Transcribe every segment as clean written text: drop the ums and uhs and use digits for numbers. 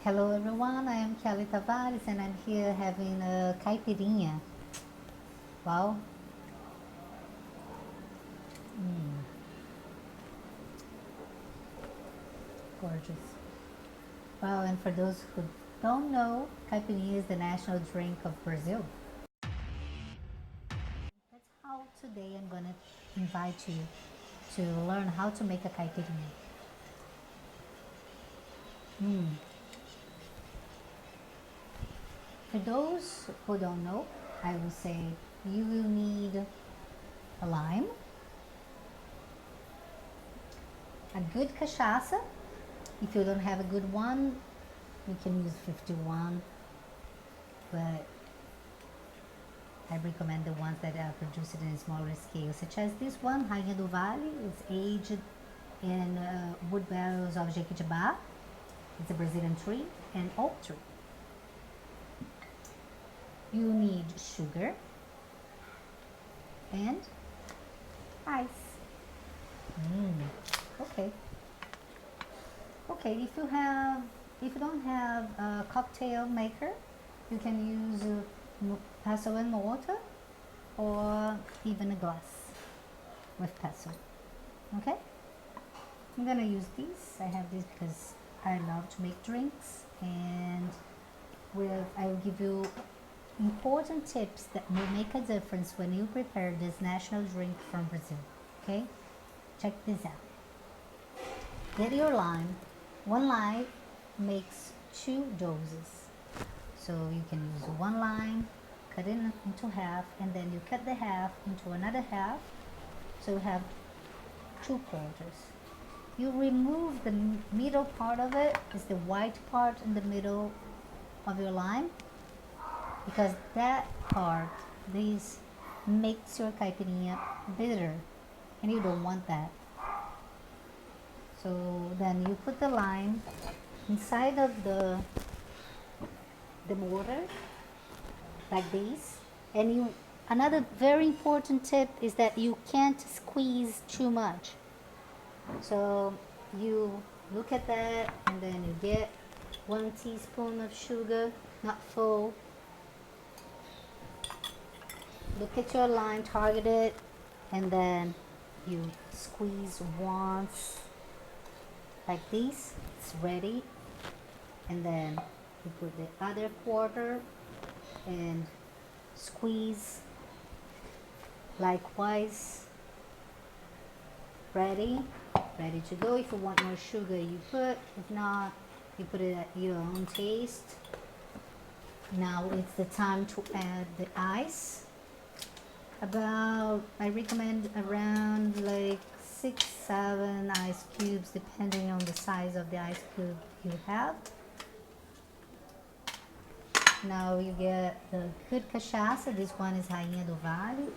Hello everyone, I am Kelly Tavares and I'm here having a caipirinha. Wow. Gorgeous. Wow, and for those who don't know, caipirinha is the national drink of Brazil. That's how today I'm gonna invite you to learn how to make a caipirinha. For those who don't know, I will say you will need a lime, a good cachaça. If you don't have a good one, you can use 51, but I recommend the ones that are produced in a smaller scale, such as this one, Rainha do Vale. It's aged in wood barrels of Jequitibá. It's a Brazilian tree and oak tree. You need sugar and ice. Okay. Okay, if you don't have a cocktail maker, you can use passo and mortar, or even a glass with passo. Okay, I'm gonna use these. I have these because I love to make drinks, and I will give you important tips that will make a difference when you prepare this national drink from Brazil. Okay, check this out. Get your lime. One lime makes 2 doses. So you can use one lime, cut it into half, and then you cut the half into another half. So you have 2 quarters. You remove the middle part of it, is the white part in the middle of your lime, because that part, this makes your caipirinha bitter, and you don't want that. So then you put the lime inside of the mortar like this, and another very important tip is that you can't squeeze too much. So you look at that, and then you get 1 teaspoon of sugar, not full. Look at your lime, target it, and then you squeeze once like this. It's ready. And then you put the other quarter and squeeze likewise. Ready to go. If you want more sugar, you put. If not, you put it at your own taste. Now it's the time to add the ice. I recommend around like 6-7 ice cubes, depending on the size of the ice cube you have. Now you get the good cachaça. This one is Rainha do Vale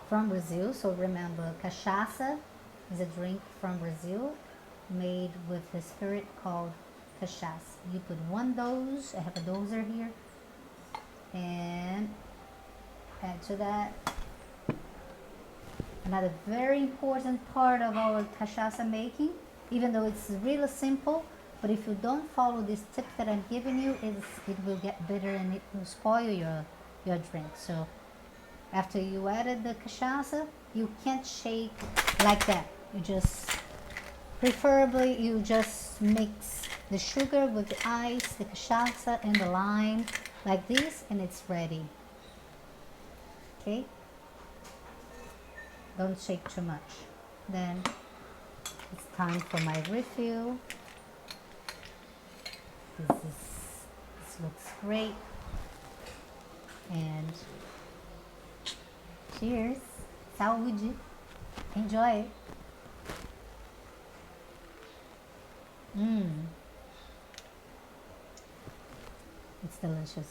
from Brazil. So remember, cachaça is a drink from Brazil made with a spirit called cachaça. You put 1 dose. I have a doser here, and add to that. Another very important part of our cachaça making, even though it's really simple, but if you don't follow these tips that I'm giving you, it will get bitter and it will spoil your drink. So after you added the cachaça, you can't shake like that. Preferably you just mix the sugar with the ice, the cachaça, and the lime like this, and it's ready. Okay? Don't shake too much. Then it's time for my refill. This looks great. And cheers. Saúde. Enjoy. It's delicious.